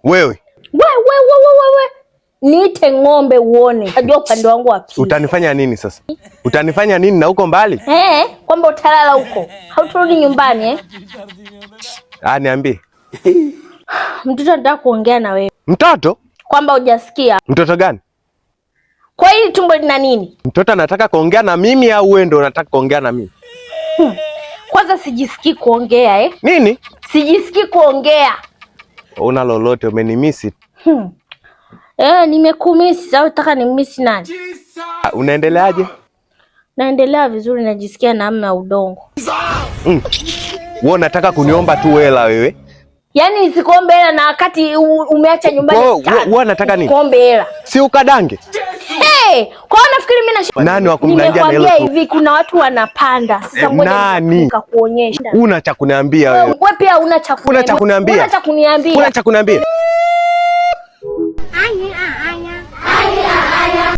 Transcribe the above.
Wewe. We. Niite ng'ombe uone. Najua upande wangu wa pili. Utanifanya nini sasa? Utanifanya nini na uko mbali? Kwamba utalala huko. Hauturudi nyumbani Niambie. Mtoto anataka kuongea na wewe. Mtoto? Kwamba hujasikia. Mtoto gani? Kwa hili tumbo lina nini? Mtoto anataka kuongea na mimi au wewe ndio unataka kuongea na mimi? Kwanza sijisikii kuongea Nini? Sijisikii kuongea. Una lolote umenimisi? Nimekumisi. Au unataka nimisi nani? Unaendeleaje? Naendelea vizuri, najisikia namna udongo. Wewe unataka kuniomba tu hela wewe? Yaani sikuombe hela na wakati umeacha nyumbani. Wewe unataka nini? Kuombe hela. Si ukadange? Kwa nafikiri mimi nani wa kumdangia na hilo? Nimekwambia hivi kuna watu wanapanda. Sasa ngoja nikakuonyesha. Una cha kuniambia wewe? Wewe pia una cha kuniambia. Una cha kuniambia?